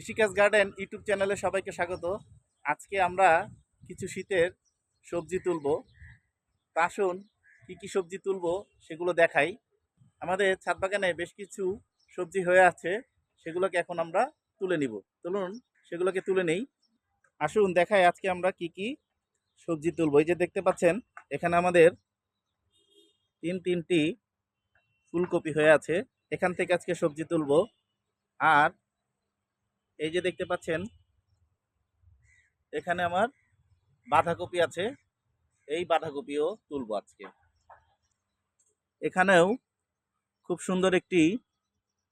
কৃষিকাজ garden YouTube চ্যানেলে সবাইকে স্বাগত। আজকে আমরা কিছু শীতের সবজি তুলবো। তা আসুন কি কি সবজি তুলবো সেগুলো দেখাই। আমাদের ছাদ বাগানে বেশ কিছু সবজি হয়ে আছে, সেগুলোকে এখন আমরা তুলে নিব। চলুন সেগুলোকে তুলে নেই। আসুন দেখাই আজকে আমরা কি কি সবজি তুলবো। এই যে দেখতে পাচ্ছেন এখানে আমাদের তিনটি ফুলকপি হয়ে আছে, এখান থেকে আজকে সবজি তুলবো। আর এই যে দেখতে পাচ্ছেন এখানে আমার বাঁধাকপি আছে, এই বাঁধাকপিও তুলবো আজকে। এখানেও খুব সুন্দর একটি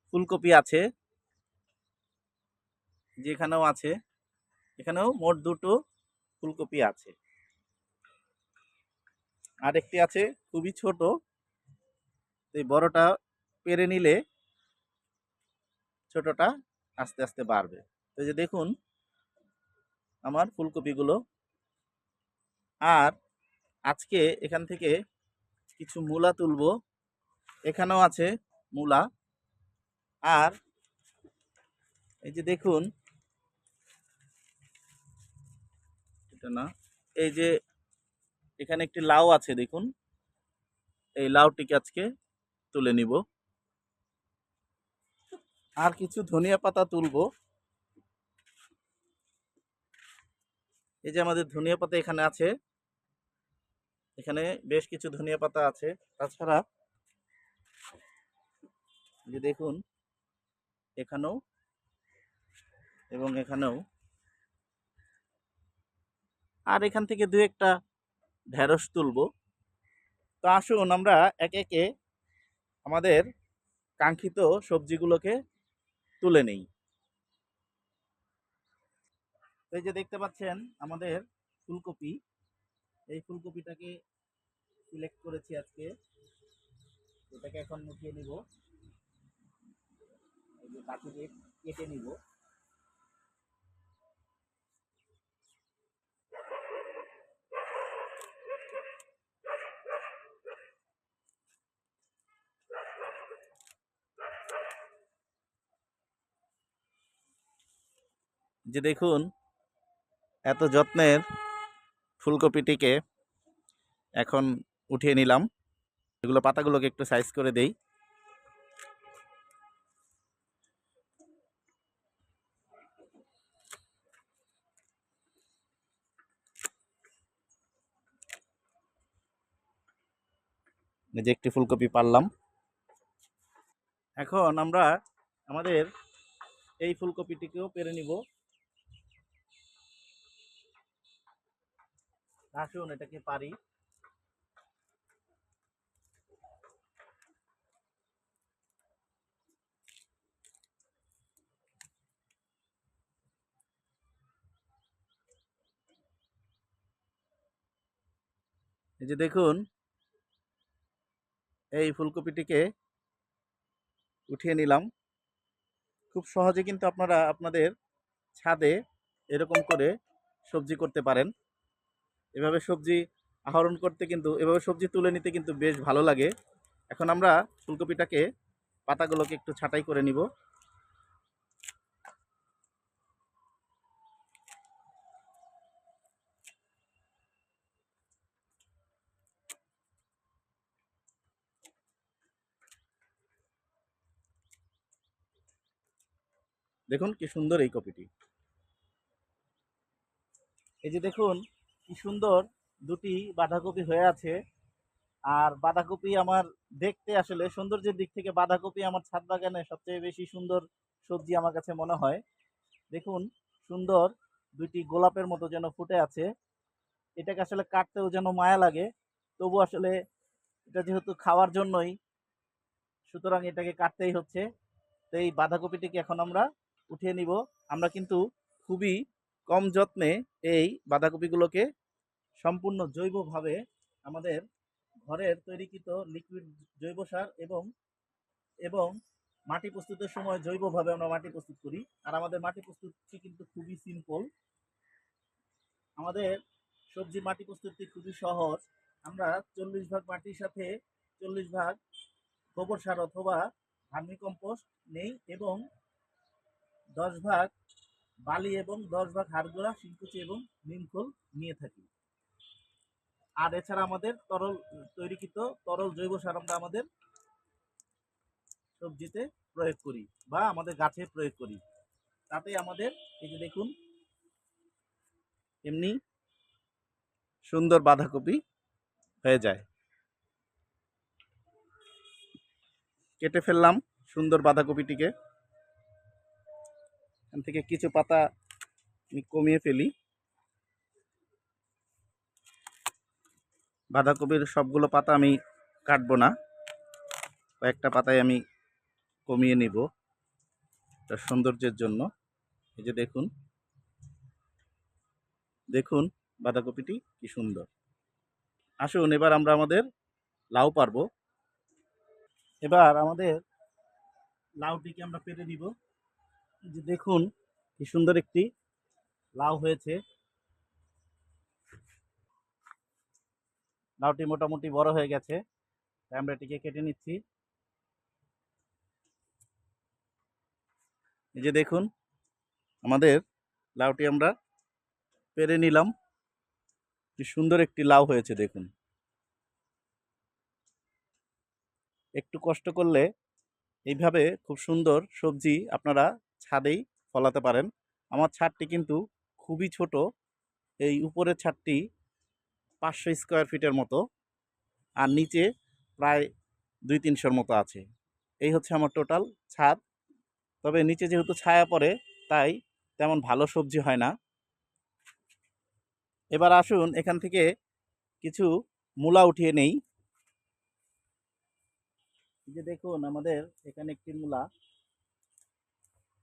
ফুলকপি আছে, যেখানেও আছে, এখানেও মোট দুটো ফুলকপি আছে। আর একটি আছে খুবই ছোট, এই বড়টা পেরে নিলে ছোটটা আস্তে আস্তে বাড়বে। তো এই যে দেখুন আমার ফুলকপিগুলো। আর আজকে এখান থেকে কিছু মূলা তুলবো, এখানেও আছে মূলা। আর এই যে দেখুন, এটা না, এই যে এখানে একটি লাউ আছে, দেখুন এই লাউটিকে আজকে তুলে নিব। আর কিছু ধনিয়া পাতা তুলবো। এই যে আমাদের ধনিয়া পাতা এখানে আছে, এখানে বেশ কিছু ধনিয়া পাতা আছে। তাছাড়া এই যে দেখুন এখানেও এবং এখানেও। আর এখান থেকে দু একটা ঢেঁড়স তুলবো। তো আসুন আমরা একে একে আমাদের কাঙ্ক্ষিত সবজিগুলোকে তুলে নেই। এই যে দেখতে পাচ্ছেন আমাদের ফুলকপি, এই ফুলকপিটাকে সিলেক্ট করেছি আজকে, এটাকে এখন মুখিয়ে নিব। এই যে কাঠি দিয়ে কেটে নিব। যে দেখুন এত যত্নের ফুলকপিটিকে এখন উঠিয়ে নিলাম। এগুলো পাতাগুলোকে একটু সাইজ করে দেই। এই যে একটি ফুলকপি পারলাম। এখন আমরা আমাদের এই ফুলকপিটিকেও পেরে নিব। আসুন এটাকে পারি। এই যে দেখুন এই ফুলকপিটিকে উঠিয়ে নিলাম। খুব সহজে কিন্তু আপনারা আপনাদের ছাদে এরকম করে সবজি করতে পারেন। এভাবে সবজি আহরণ করতে কিন্তু, এভাবে সবজি তুলে নিতে কিন্তু বেশ ভালো লাগে। এখন আমরা ফুলকপিটাকে পাতাগুলোকে একটু ছাঁটাই করে নিব। দেখুন কি সুন্দর এই কপিটি। এই যে দেখুন কি সুন্দর দুটি বাঁধাকপি হয়ে আছে। আর বাঁধাকপি আমার দেখতে আসলে সৌন্দর্যের দিক থেকে বাঁধাকপি আমার ছাদ বাগানে সবচেয়ে বেশি সুন্দর সবজি আমার কাছে মনে হয়। দেখুন সুন্দর দুইটি গোলাপের মতো যেন ফুটে আছে। এটাকে আসলে কাটতেও যেন মায়া লাগে, তবু আসলে এটা যেহেতু খাওয়ার জন্যই, সুতরাং এটাকে কাটতেই হচ্ছে। তো এই বাঁধাকপিটিকে এখন আমরা উঠিয়ে নিব। আমরা কিন্তু খুবই কম যত্নে এই বাঁধাকপিগুলোকে সম্পূর্ণ জৈবভাবে আমাদের ঘরের তৈরিকৃত লিকুইড জৈব সার এবং এবং মাটি প্রস্তুতের সময় জৈবভাবে আমরা মাটি প্রস্তুত করি। আর আমাদের মাটি প্রস্তুতটি কিন্তু খুবই সিম্পল। আমাদের সবজি মাটি প্রস্তুতি খুবই সহজ। আমরা 40 ভাগ মাটির সাথে 40 ভাগ গোবর সার অথবা ভার্মি কম্পোস্ট নেই এবং 10 ভাগ বালি এবং 10 ভাগ হাড়গোড়া, শিংকুচি এবং নিমখোল নিয়ে থাকি। আর এছাড়া আমাদের তৈরিকৃত তরল জৈব সার আমরা আমাদের সবজিতে প্রয়োগ করি বা আমাদের গাছে প্রয়োগ করি। তাতে আমাদের এই যে দেখুন এমনি সুন্দর বাঁধাকপি হয়ে যায়। কেটে ফেললাম সুন্দর বাঁধাকপিটিকে। এখান থেকে কিছু পাতা আমি কমিয়ে ফেলি। বাঁধাকপির সবগুলো পাতা আমি কাটবো না, কয়েকটা পাতায় আমি কমিয়ে নিব তার সৌন্দর্যের জন্য। এই যে দেখুন, দেখুন বাঁধাকপিটি কি সুন্দর। আসুন এবার আমরা আমাদের লাউ পারবো। এবার আমাদের লাউটিকে আমরা পেরে নিব। এই যে দেখুন কি সুন্দর একটি লাউ হয়েছে। লাউটি মোটামুটি বড় হয়ে গেছে, তাই আমরা এটিকে কেটে নিচ্ছি। এই যে দেখুন আমাদের লাউটি আমরা পেরে নিলাম। কি সুন্দর একটি লাউ হয়েছে দেখুন। একটু কষ্ট করলে এইভাবে খুব সুন্দর সবজি আপনারা ছাদেই ফলাতে পারেন। আমার ছাদটি কিন্তু খুবই ছোট, এই উপরের ছাদটি 500 স্কোয়ার ফিটের মতো, আর নিচে প্রায় 200-300-র মতো আছে। এই হচ্ছে আমার টোটাল ছাদ। তবে নিচে যেহেতু ছায়া পড়ে তাই তেমন ভালো সবজি হয় না। এবার আসুন এখান থেকে কিছু মূলা উঠিয়ে নেই। এই যে দেখুন আমাদের এখানে একটি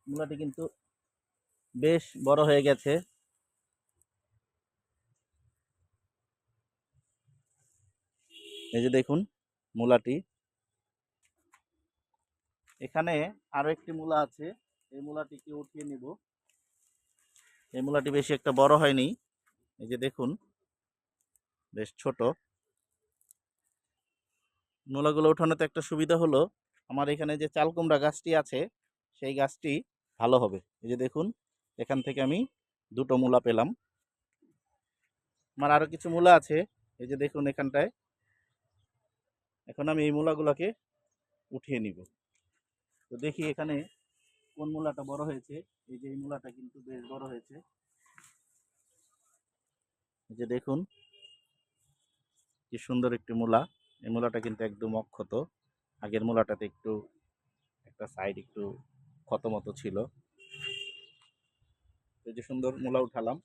মূলাটি কিন্তু বেশ বড় হয়ে গেছে। এই যে দেখুন মূলাটি। এখানে আরো একটি মূলা আছে, এই মূলাটিকে উঠিয়ে নিব। এই মূলাটি বেশি একটা বড় হয়নি। এই যে দেখুন বেশ ছোট। মূলাগুলো উঠানোতে একটা সুবিধা হলো, আমার এখানে যে চাল কুমড়া গাছটি আছে সেই গাছটি ভালো হবে। এই যে দেখুন এখান থেকে আমি 2টো মূলা পেলাম। আমার আরো কিছু মূলা আছে, এই যে দেখুন এখানটায়। এখন আমি এই মূলাগুলোকে উঠিয়ে নিব। তো দেখি এখানে কোন মূলাটা বড় হয়েছে। এই যে এই মূলাটা কিন্তু বেশ বড় হয়েছে। এই যে দেখুন কি সুন্দর একটি মূলা। এই মূলাটা কিন্তু একদম অক্ষত। আগের মূলাটাতে একটু একটা সাইড একটু ক্ষত মতো ছিল। এই যে সুন্দর মূলা উঠালাম,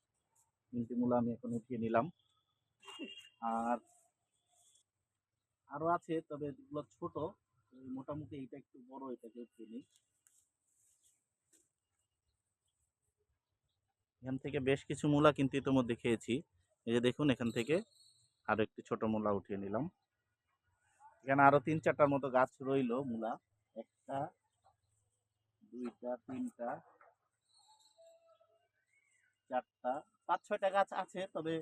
3টি মূলা আমি এখন উঠিয়ে নিলাম। আর আরো আছে, তবে এগুলো ছোট। মোটামুটি এটা একটু বড়, এটাকে উঠিয়ে নিই। এখান থেকে বেশ কিছু মূলা কিন্তু ইতিমধ্যে খেয়েছি। এই যে দেখুন এখান থেকে আরো একটি ছোট মূলা উঠিয়ে নিলাম। এখানে আরো 3-4টার মতো গাছ রইলো মূলা। একটা, দুইটা, তিনটা, চারটা, 5-6টা গাছ আছে। তবে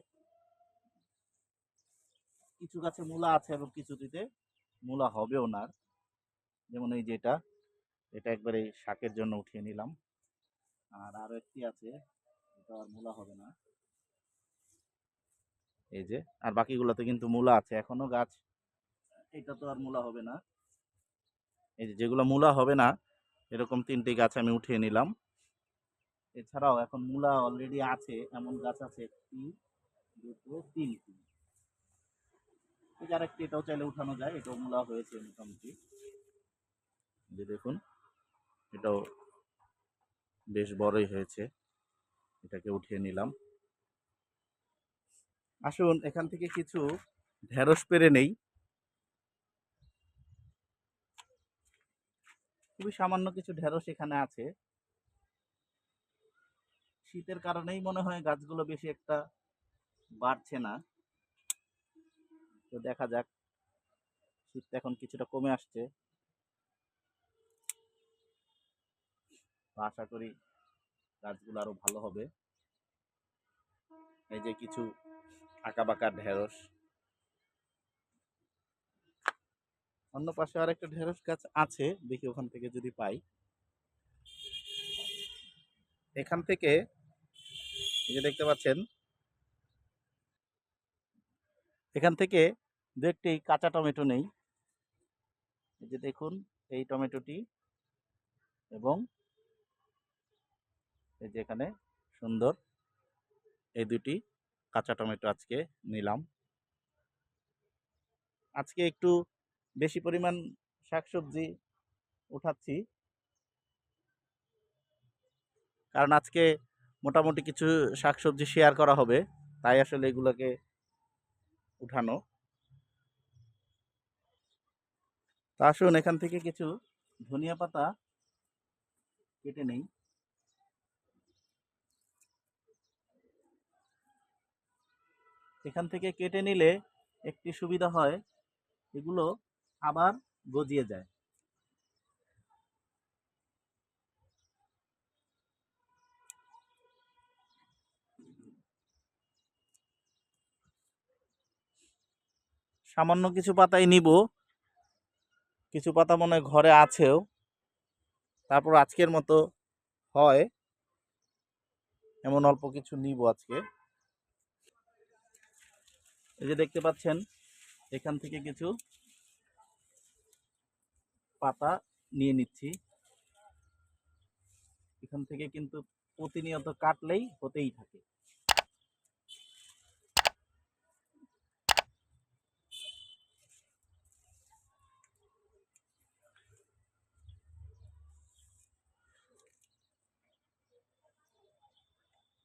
কিছু গাছে মূলা আছে এবং কিছুটিতে মূলা হবেও না। যেমন এই যে এটা একবারে শাকের জন্য উঠিয়ে নিলাম। আর আরো একটি আছে, এটা আর মূলা হবে না। এই যে, আর বাকিগুলোতে কিন্তু মূলা আছে এখনো গাছ। এটা তো আর মূলা হবে না। এই যে যেগুলো মূলা হবে না এরকম 3টি গাছ আমি উঠিয়ে নিলাম। এছাড়াও এখন মূলা অলরেডি আছে এমন গাছ আছে 1, 2, 3টি। এই যে আরেকটি, এটাও চাইলে উঠানো যায়, এটাও মূলা হয়েছে মোটামুটি। যে দেখুন এটাও বেশ বড়ই হয়েছে, এটাকে উঠিয়ে নিলাম। আসুন এখান থেকে কিছু ঢেঁড়স পেরে নেই। খুবই সামান্য কিছু ঢেঁড়স এখানে আছে। শীতের কারণেই মনে হয় গাছগুলো বেশি একটা বাড়ছে না। তো দেখা যাক, শীত এখন কিছুটা কমে আসছে, তো আশা করি গাছগুলো আরো ভালো হবে। এই যে কিছু আঁকা বাঁকা ঢেঁড়স। অন্য পাশে আর একটা ঢেঁড়স গাছ আছে, দেখি ওখান থেকে যদি পাই। এখান থেকে এই যে দেখতে পাচ্ছেন, এখান থেকে দু একটি কাঁচা টমেটো নেই। এই যে দেখুন এই টমেটোটি, এবং এই যে এখানে সুন্দর এই দুটি কাঁচা টমেটো আজকে নিলাম। আজকে একটু বেশি পরিমাণ শাকসবজি উঠাচ্ছি, কারণ আজকে মোটামুটি কিছু শাকসবজি শেয়ার করা হবে, তাই আসলে এগুলোকে উঠানো। তা আসুন এখান থেকে কিছু ধনিয়া পাতা কেটে নেই। এখান থেকে কেটে নিলে একটি সুবিধা হয়, এগুলো আবার গজিয়ে যায়। সামান্য কিছু পাতাই নিব, কিছু পাতা মনে হয় ঘরে আছেও, তারপর আজকের মতো হয় এমন অল্প কিছু নিব আজকে। এই যে দেখতে পাচ্ছেন এখান থেকে কিছু পাতা নিয়ে নিচ্ছি। এখান থেকে কিন্তু প্রতিনিয়ত কাটলেই হতেই থাকে।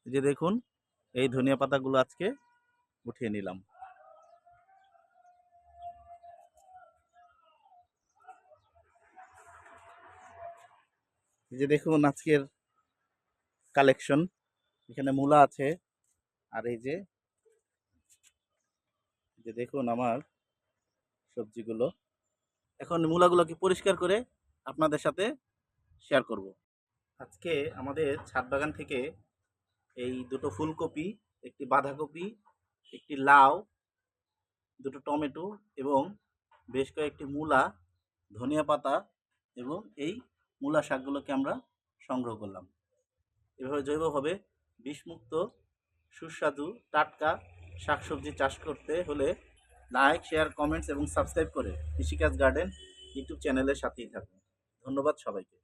এই যে দেখুন এই ধনিয়া পাতাগুলো আজকে উঠিয়ে নিলাম। এই যে দেখুন আজকের কালেকশন, এখানে মূলা আছে, আর এই যে দেখুন আমার সবজিগুলো। এখন মূলাগুলোকে পরিষ্কার করে আপনাদের সাথে শেয়ার করব। আজকে আমাদের ছাদ বাগান থেকে এই দুটো ফুলকপি, একটি বাঁধাকপি, একটি লাউ, দুটো টমেটো এবং বেশ কয়েকটি মূলা, ধনিয়া পাতা এবং এই মূলা শাকগুলোকে আমরা সংগ্রহ করলাম। এভাবে জৈবভাবে বিষমুক্ত সুস্বাদু টাটকা শাকসবজি চাষ করতে হলে লাইক, শেয়ার, কমেন্টস এবং সাবস্ক্রাইব করে কৃষিকাজ গার্ডেন ইউটিউব চ্যানেলের সাথেই থাকুন। ধন্যবাদ সবাইকে।